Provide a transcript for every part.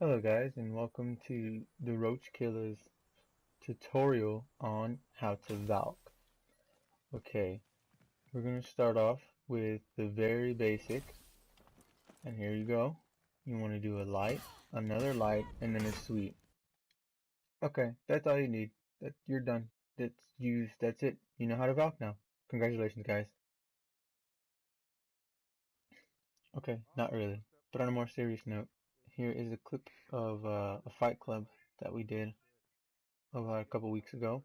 Hello guys, and welcome to the TheRoachKilla's tutorial on how to Valk. Okay, we're going to start off with the very basic, and here you go. You want to do a light, another light, and then a sweep. Okay, that's all you need. You're done. That's it. You know how to Valk now. Congratulations guys. Okay, not really. But on a more serious note, here is a clip of a fight club that we did about a couple weeks ago.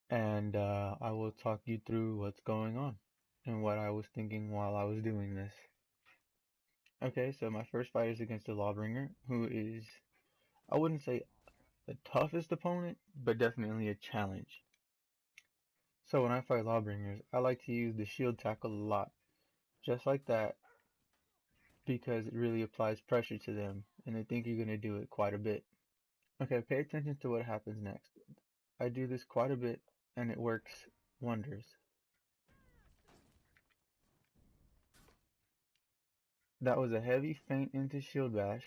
And I will talk you through what's going on and what I was thinking while I was doing this. Okay, so my first fight is against a Lawbringer, who is, I wouldn't say the toughest opponent, but definitely a challenge. So when I fight Lawbringers, I like to use the shield tackle a lot, just like that, because it really applies pressure to them, and they think you're going to do it quite a bit. Okay, pay attention to what happens next. I do this quite a bit, and it works wonders. That was a heavy feint into shield bash,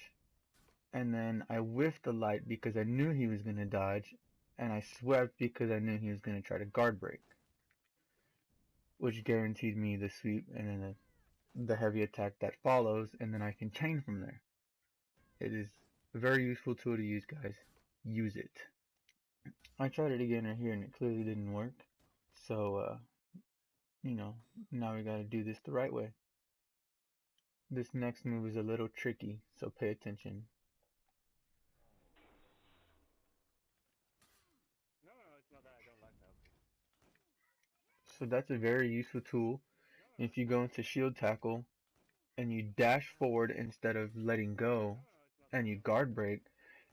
and then I whiffed the light because I knew he was going to dodge, and I swept because I knew he was going to try to guard break, which guaranteed me the sweep and then the heavy attack that follows, and then I can chain from there. It is a very useful tool to use, guys. Use it. I tried it again right here and it clearly didn't work, so now we gotta do this the right way. This next move is a little tricky, so pay attention. So that's a very useful tool. If you go into shield tackle and you dash forward instead of letting go and you guard break,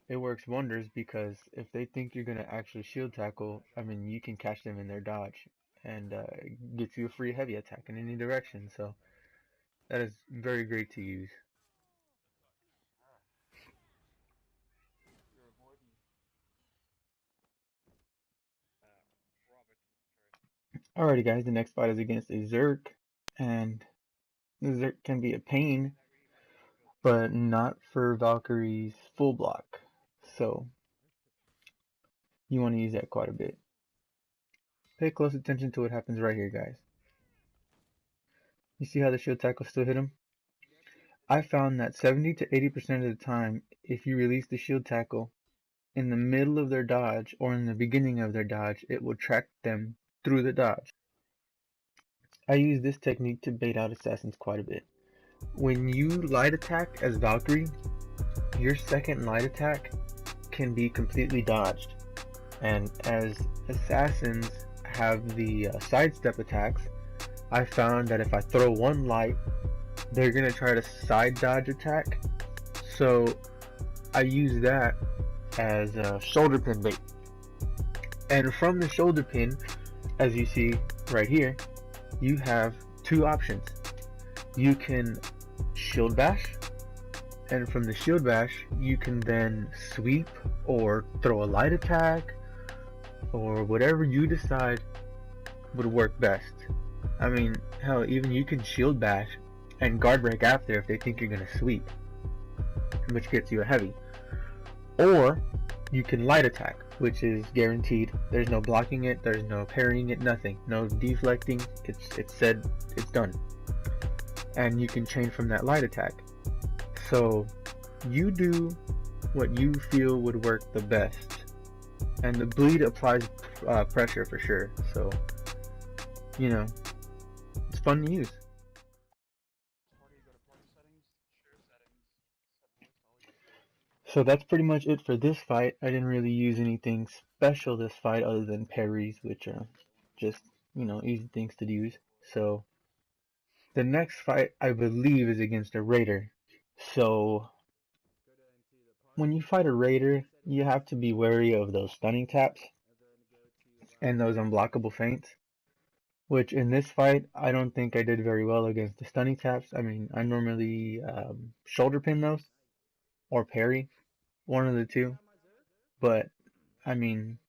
it works wonders because if they think you're going to actually shield tackle, I mean, you can catch them in their dodge and get you a free heavy attack in any direction. So that is very great to use. Alrighty guys, the next fight is against a Zerk, and the Zerk can be a pain, but not for Valkyrie's full block. So you want to use that quite a bit. Pay close attention to what happens right here, guys. You see how the shield tackle still hit him? I found that 70 to 80% of the time, if you release the shield tackle in the middle of their dodge or in the beginning of their dodge, it will track them through the dodge. I use this technique to bait out assassins quite a bit. When you light attack as Valkyrie, your second light attack can be completely dodged. And as assassins have the sidestep attacks, I found that if I throw one light, they're going to try to side dodge attack. So I use that as a shoulder pin bait. And from the shoulder pin, as you see right here, you have two options. You can shield bash, and from the shield bash, you can then sweep or throw a light attack or whatever you decide would work best. I mean, hell, even you can shield bash and guard break after if they think you're going to sweep, which gets you a heavy. Or you can light attack, which is guaranteed. There's no blocking it, there's no parrying it, nothing. No deflecting, it's said, it's done. And you can chain from that light attack. So you do what you feel would work the best. And the bleed applies pressure for sure, so it's fun to use. So that's pretty much it for this fight. I didn't really use anything special this fight other than parries, which are just, easy things to use. So the next fight, I believe, is against a Raider. So when you fight a Raider, you have to be wary of those stunning taps and those unblockable feints. Which in this fight, I don't think I did very well against the stunning taps. I mean, I normally shoulder pin those or parry, one of the two. But I mean,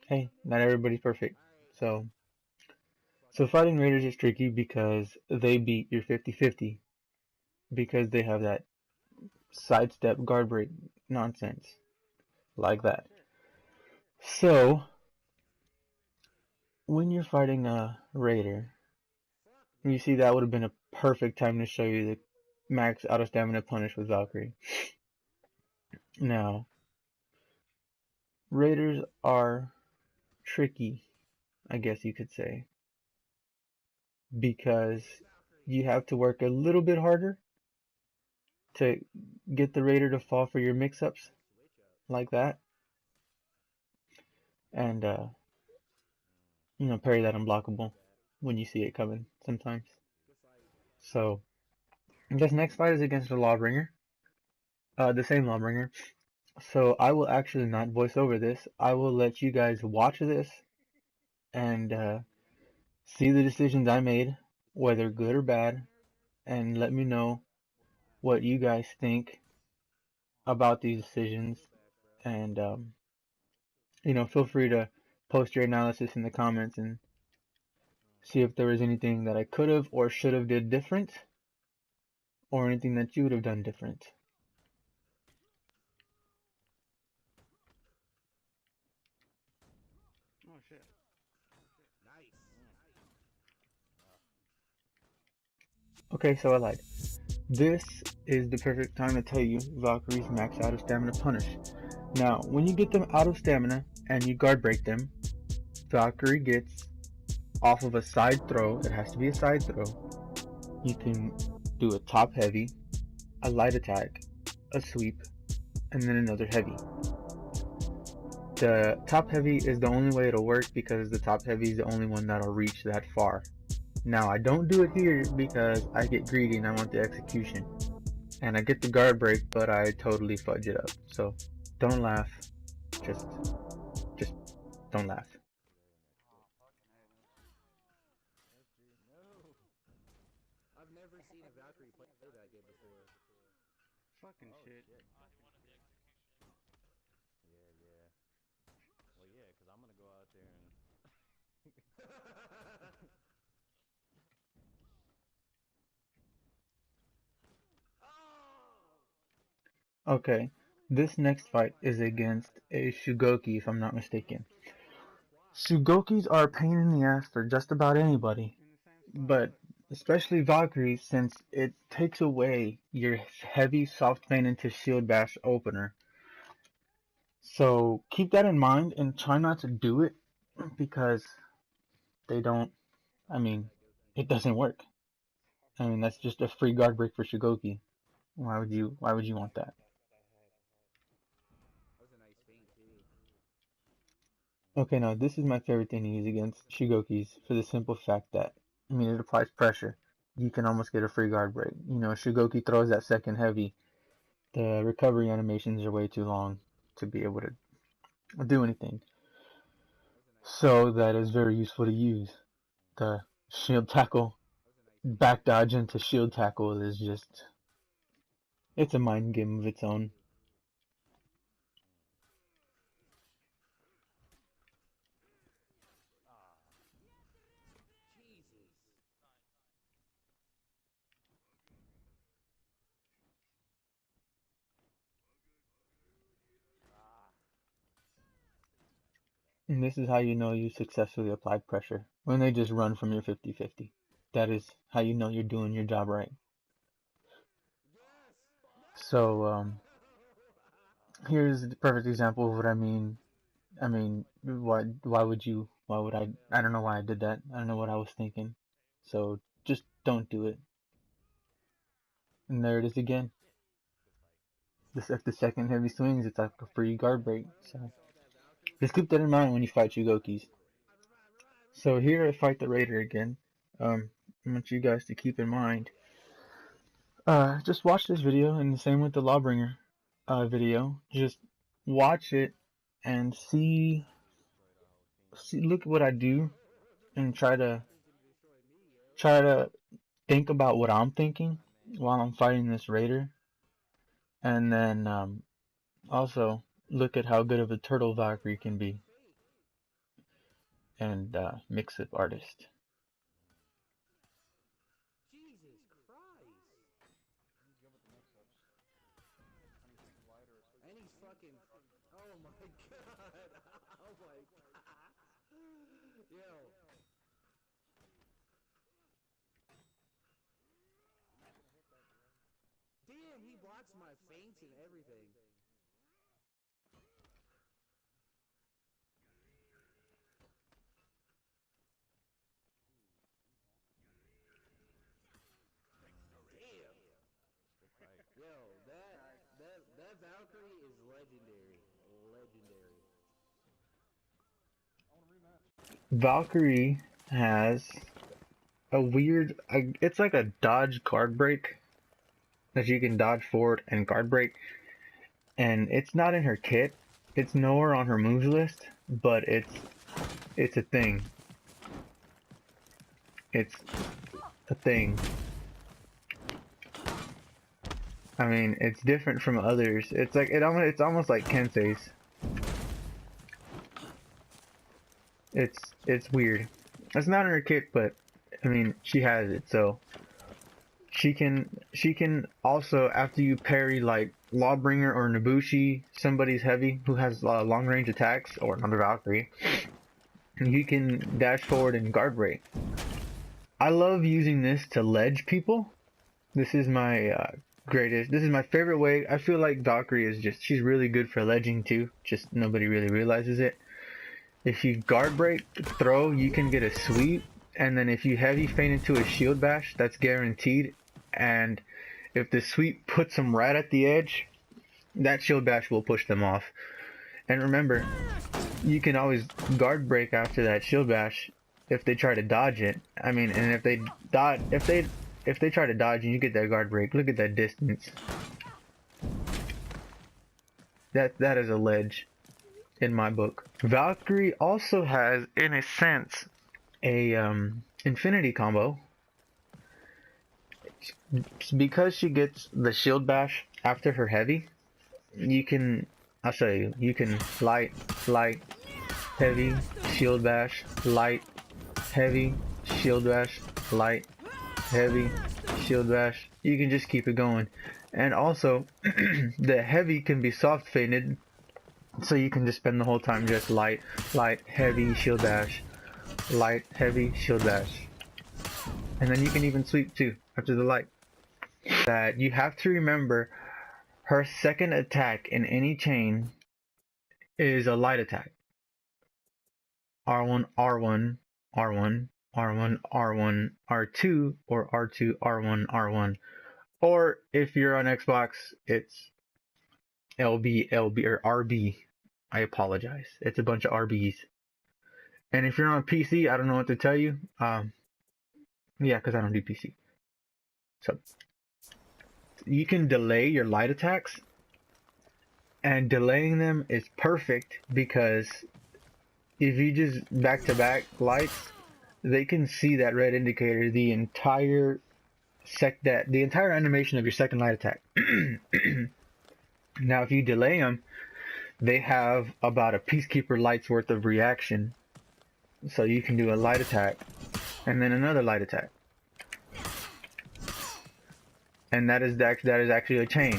hey, not everybody's perfect. So fighting Raiders is tricky because they beat your 50-50 because they have that sidestep guard break nonsense like that. So when you're fighting a raider, you see that would have been a perfect time to show you the max auto stamina punish with Valkyrie. Now, raiders are tricky, I guess you could say, because you have to work a little bit harder to get the raider to fall for your mix-ups like that, and parry that unblockable when you see it coming sometimes. So this next fight is against a Lawbringer, the same Lawbringer. So I will actually not voice over this. I will let you guys watch this and see the decisions I made, whether good or bad, and let me know what you guys think about these decisions. And feel free to post your analysis in the comments and see if there was anything that I could have or should have did different, or anything that you would have done different. Oh shit. Okay, so I lied. This is the perfect time to tell you Valkyrie's max out of stamina punish. Now, when you get them out of stamina and you guard break them, Valkyrie gets off of a side throw. It has to be a side throw. You can do a top heavy, a light attack, a sweep, and then another heavy. The top heavy is the only way it'll work because the top heavy is the only one that'll reach that far. Now I don't do it here because I get greedy and I want the execution. And I get the guard break, but I totally fudge it up. So don't laugh. Just don't laugh. I've never seen a Valkyrie play that game before. Fucking shit. Yeah. Well, yeah, because I'm going to go out there and... Okay, this next fight is against a Shugoki, if I'm not mistaken. Shugokis are a pain in the ass for just about anybody, but especially Valkyrie, since it takes away your heavy soft pain into shield bash opener. So keep that in mind and try not to do it because they don't, it doesn't work. That's just a free guard break for Shugoki. Why would you want that? That was a nice feint, too. Okay, now this is my favorite thing to use against Shugokis for the simple fact that, it applies pressure. You can almost get a free guard break. Shugoki throws that second heavy. The recovery animations are way too long to be able to do anything. So that is very useful to use. The shield tackle, back dodge into shield tackle is just, it's a mind game of its own. Jesus. And this is how you know you successfully applied pressure. When they just run from your 50-50. That is how you know you're doing your job right. So, here's the perfect example of what I mean. Why would I don't know why I did that. I don't know what I was thinking. So, just don't do it. And there it is again. If the second heavy swings, it's like a free guard break. So, just keep that in mind when you fight Shugokis. So here I fight the Raider again. I want you guys to keep in mind. Just watch this video, and the same with the Lawbringer video. Just watch it and see. Look at what I do, and try to think about what I'm thinking while I'm fighting this Raider, and then also look at how good of a turtle Valkyrie can be, and mix-up artist. Jesus Christ. fucking. Oh my god. Oh my god. Yo. Damn, he blocks my feints and everything. Yo, that Valkyrie is legendary. Legendary. Valkyrie has a weird, it's like a dodge guard break that you can dodge forward and guard break, and it's not in her kit. It's nowhere on her moves list, but it's a thing. It's a thing. I mean, it's different from others. It's like it's almost like Kensei's. It's weird. It's not in her kit, but I mean, she has it, so she can also, after you parry like Lawbringer or Nobushi, somebody's heavy who has long range attacks, or another Valkyrie, you can dash forward and guard break. I love using this to ledge people. This is my this is my favorite way. I feel like Valkyrie is she's really good for ledging too, just nobody really realizes it. If you guard break, throw, you can get a sweep, and then if you heavy feint into a shield bash, that's guaranteed. And if the sweep puts them right at the edge, that shield bash will push them off. And remember, you can always guard break after that shield bash if they try to dodge it. I mean, and if they dodge, if they try to dodge and you get that guard break, look at that distance. That is a ledge in my book. Valkyrie also has, in a sense, a infinity combo. Because she gets the shield bash after her heavy, you can, I'll show you, you can light, heavy, shield bash, light, heavy, shield bash, light, heavy, shield bash. You can just keep it going. And also, the heavy can be soft feinted, so you can just spend the whole time just light, heavy, shield bash, light, heavy, shield bash. And then you can even sweep too, after the light. That you have to remember, her second attack in any chain is a light attack. R1, R1, R1, R1, R1, R2, or R2, R1, R1. Or if you're on Xbox, it's LB, LB, or RB. I apologize. It's a bunch of RBs. And if you're on PC, I don't know what to tell you. Yeah, because I don't do PC. So you can delay your light attacks, and delaying them is perfect because if you just back-to-back lights, they can see that red indicator the entire animation of your second light attack. Now, if you delay them, they have about a Peacekeeper light's worth of reaction, so you can do a light attack and then another light attack. And that is actually a chain.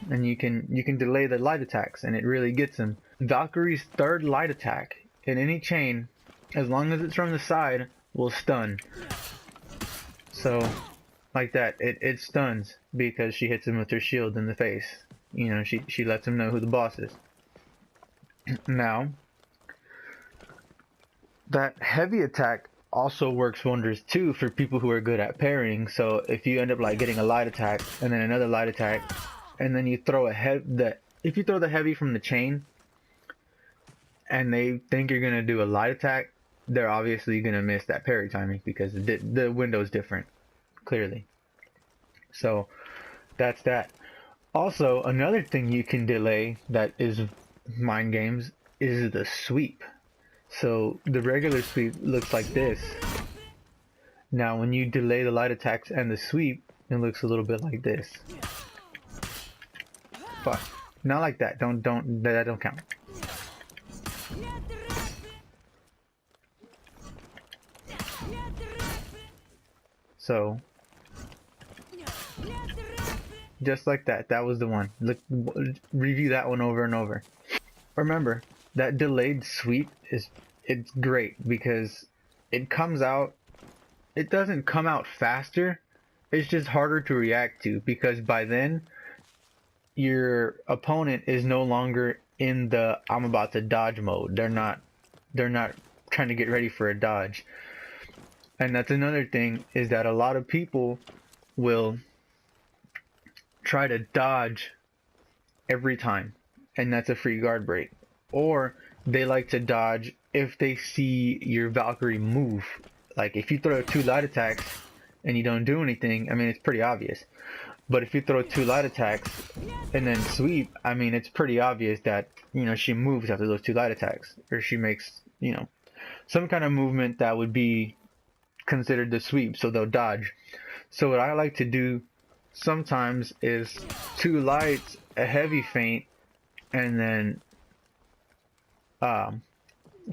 And you can delay the light attacks, and it really gets them. Valkyrie's third light attack in any chain, as long as it's from the side, will stun. So, like that, it stuns because she hits him with her shield in the face. You know, she lets him know who the boss is. Now, that heavy attack also works wonders too for people who are good at parrying. So if you end up like getting a light attack and then another light attack, and then you throw if you throw the heavy from the chain and they think you're gonna do a light attack, they're obviously gonna miss that parry timing because the window is different, clearly. So that's that. Also, another thing you can delay that is mind games is the sweep. So the regular sweep looks like this. Now when you delay the light attacks and the sweep, it looks a little bit like this. But not like that. That don't count. So Just like that. That was the one. Look, review that one over and over. Remember, that delayed sweep it's great because it comes out. It doesn't come out faster. It's just harder to react to because by then your opponent is no longer in the I'm about to dodge mode. They're not trying to get ready for a dodge. And that's another thing, is that a lot of people will try to dodge every time, and that's a free guard break. Or they like to dodge if they see your Valkyrie move. Like if you throw 2 light attacks and you don't do anything, I mean, it's pretty obvious. But if you throw 2 light attacks and then sweep, I mean, it's pretty obvious that, you know, she moves after those 2 light attacks, or she makes, you know, some kind of movement that would be considered the sweep, so they'll dodge. So what I like to do sometimes is 2 lights, a heavy feint, and then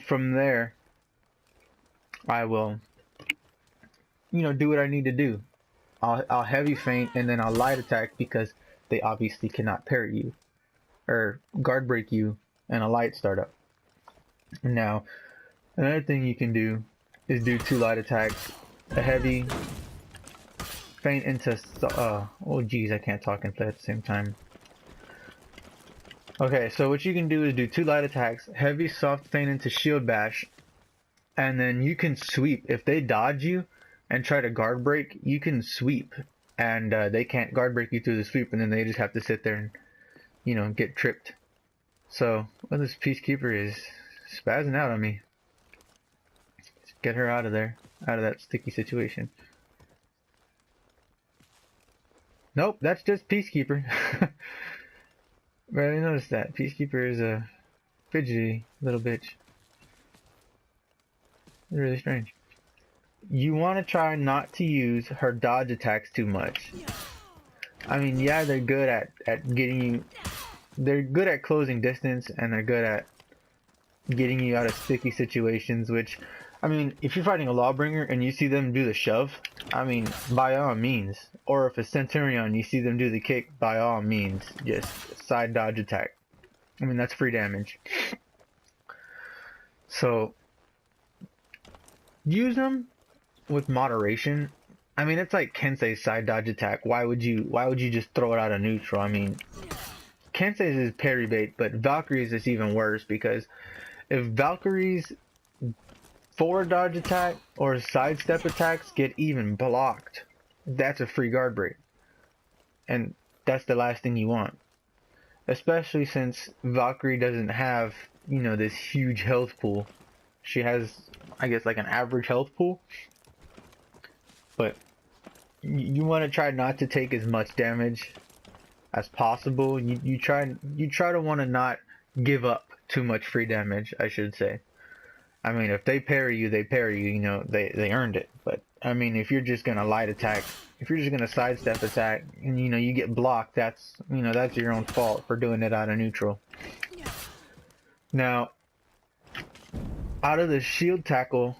from there I will, you know, do what I need to do. I'll heavy feint and then I'll light attack because they obviously cannot parry you or guard break you and a light startup. Now, another thing you can do is do 2 light attacks, a heavy feint into oh geez, I can't talk and play at the same time. Okay, so what you can do is do 2 light attacks, heavy soft feint into shield bash, and then you can sweep. If they dodge you and try to guard break, you can sweep, and they can't guard break you through the sweep, and then they just have to sit there and, you know, get tripped. So, well, this Peacekeeper is spazzing out on me. Let's get her out of there, out of that sticky situation. Nope, that's just Peacekeeper. Barely noticed that. Peacekeeper is a fidgety little bitch. It's really strange. You want to try not to use her dodge attacks too much. I mean, yeah, they're good at getting you. They're good at closing distance, and they're good at getting you out of sticky situations, which, I mean, if you're fighting a Lawbringer and you see them do the shove, I mean, by all means. Or if a Centurion, you see them do the kick, by all means, just side dodge attack. I mean, that's free damage. So, use them with moderation. I mean, it's like Kensei's side dodge attack. Why would you just throw it out of neutral? I mean, Kensei's is parry bait, but Valkyrie's is even worse, because if Valkyrie's forward dodge attack or sidestep attacks get even blocked, that's a free guard break. And that's the last thing you want. Especially since Valkyrie doesn't have, you know, this huge health pool. She has, I guess, like an average health pool. But you want to try not to take as much damage as possible. You try to want to not give up too much free damage, I should say. I mean, if they parry you, they parry you, you know, they earned it. But, I mean, if you're just going to light attack, if you're just going to sidestep attack, and, you know, you get blocked, that's, you know, that's your own fault for doing it out of neutral. Now, out of the shield tackle,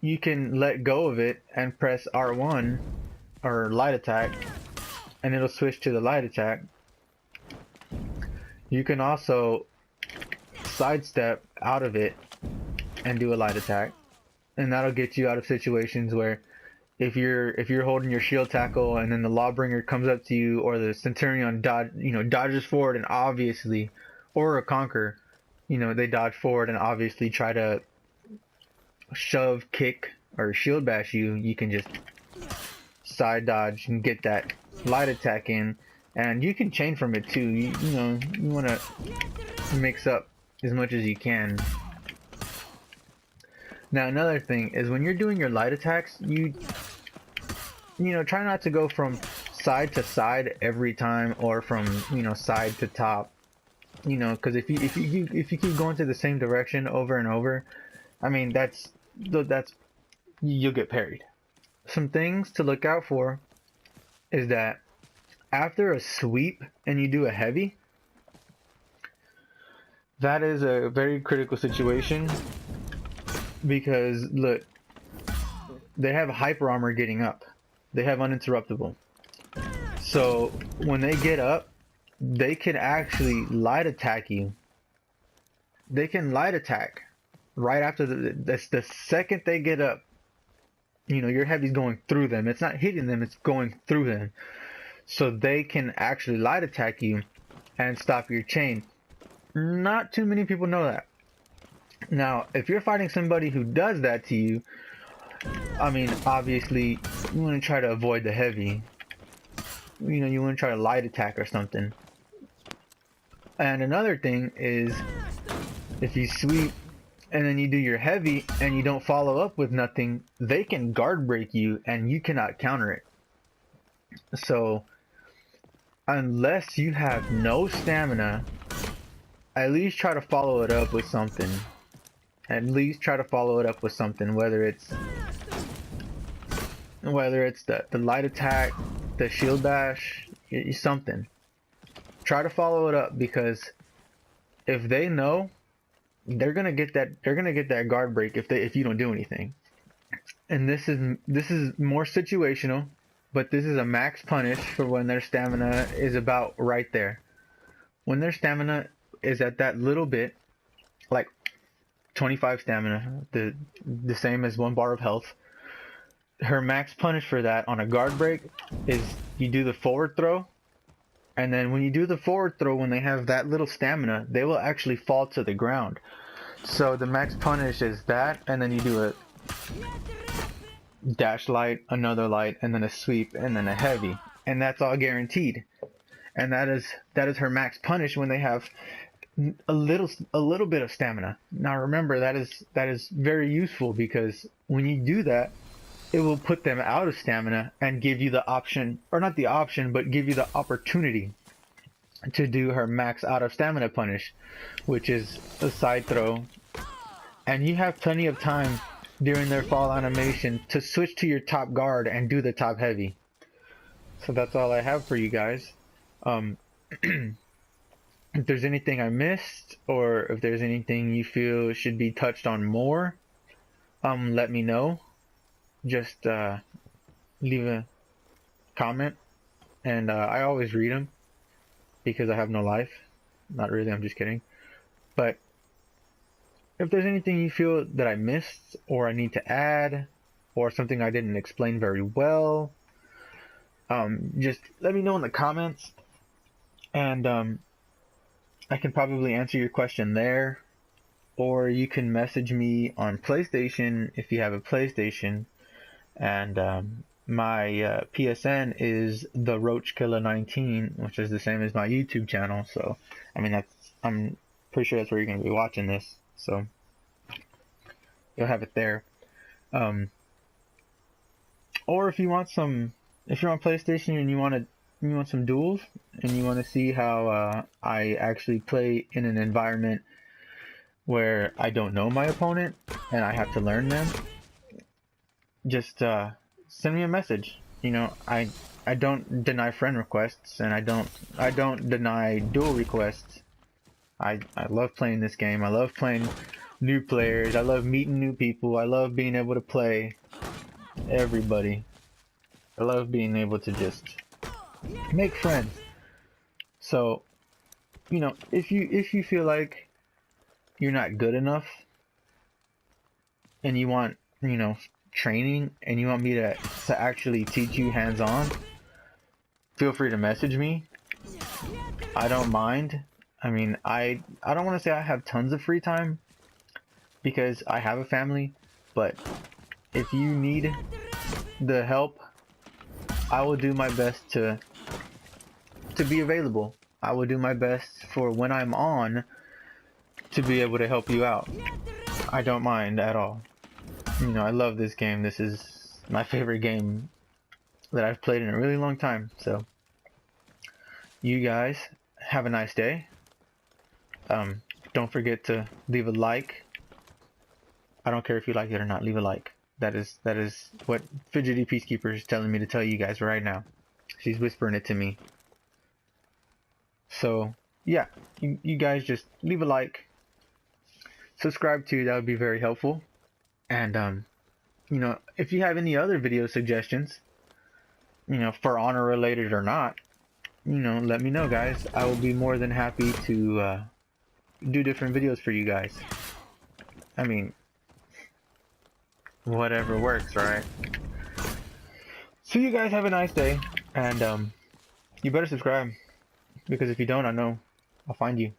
you can let go of it and press R1, or light attack, and it'll switch to the light attack. You can also sidestep out of it and do a light attack, and that'll get you out of situations where if you're holding your shield tackle and then the Lawbringer comes up to you, or the Centurion dodges forward and obviously, or a Conqueror, you know, they dodge forward and obviously try to shove, kick, or shield bash you, you can just side dodge and get that light attack in, and you can chain from it too. You know, you want to mix up as much as you can. Now, another thing is when you're doing your light attacks, you know, try not to go from side to side every time, or from, you know, side to top. You know, because if you keep going to the same direction over and over, I mean, that's you'll get parried. Some things to look out for is that after a sweep and you do a heavy, that is a very critical situation, because look, they have hyper armor getting up. They have uninterruptible. So when they get up, they can actually light attack you. They can light attack right after the second they get up. You know, your heavy's going through them. It's not hitting them, it's going through them. So they can actually light attack you and stop your chain. Not too many people know that. Now, if you're fighting somebody who does that to you, I mean, obviously, you want to try to avoid the heavy. You know, you want to try to light attack or something. And another thing is, if you sweep and then you do your heavy and you don't follow up with nothing, they can guard break you and you cannot counter it. So, unless you have no stamina, at least try to follow it up with something. At least try to follow it up with something, whether it's the light attack, the shield bash, something. Try to follow it up, because if they know, they're gonna get that guard break if you don't do anything. And this is more situational, but this is a max punish for when their stamina is about right there. When their stamina is at that little bit, like 25 stamina, the same as 1 bar of health. Her max punish for that on a guard break is you do the forward throw, and then when you do the forward throw, when they have that little stamina, they will actually fall to the ground. So the max punish is that, and then you do a dash light, another light, and then a sweep, and then a heavy, and that's all guaranteed. And that is her max punish when they have a little bit of stamina. Now remember, that is very useful, because when you do that, it will put them out of stamina and give you the option, or not the option, but give you the opportunity to do her max out of stamina punish, which is a side throw. And you have plenty of time during their fall animation to switch to your top guard and do the top heavy. So that's all I have for you guys. If there's anything I missed, or if there's anything you feel should be touched on more, let me know. Just leave a comment, and I always read them, because I have no life. Not really, I'm just kidding. But if there's anything you feel that I missed, or I need to add, or something I didn't explain very well, just let me know in the comments, and I can probably answer your question there, or you can message me on PlayStation if you have a PlayStation, and my PSN is TheRoachKilla19, which is the same as my YouTube channel. So I mean, I'm pretty sure that's where you're going to be watching this, so you'll have it there. Or if you're on PlayStation and you want some duels, and you want to see how I actually play in an environment where I don't know my opponent and I have to learn them, just send me a message. You know, I don't deny friend requests, and I don't deny duel requests. I love playing this game. I love playing new players. I love meeting new people. I love being able to play everybody. I love being able to just make friends. So, you know, if you feel like you're not good enough and you want, you know, training, and you want me to actually teach you hands-on, feel free to message me. I don't mind. I mean, I don't want to say I have tons of free time, because I have a family, but if you need the help, I will do my best to be available. I will do my best for when I'm on to be able to help you out. I don't mind at all. You know, I love this game. This is my favorite game that I've played in a really long time. So, you guys have a nice day. Don't forget to leave a like. I don't care if you like it or not. Leave a like. That is what Fidgety Peacekeeper is telling me to tell you guys right now. She's whispering it to me. So, yeah, you guys just leave a like. Subscribe too. That would be very helpful. And, you know, if you have any other video suggestions, you know, for honor related or not, you know, let me know, guys. I will be more than happy to do different videos for you guys. I mean, whatever works, right? So you guys have a nice day, and you better subscribe, because if you don't, I know I'll find you.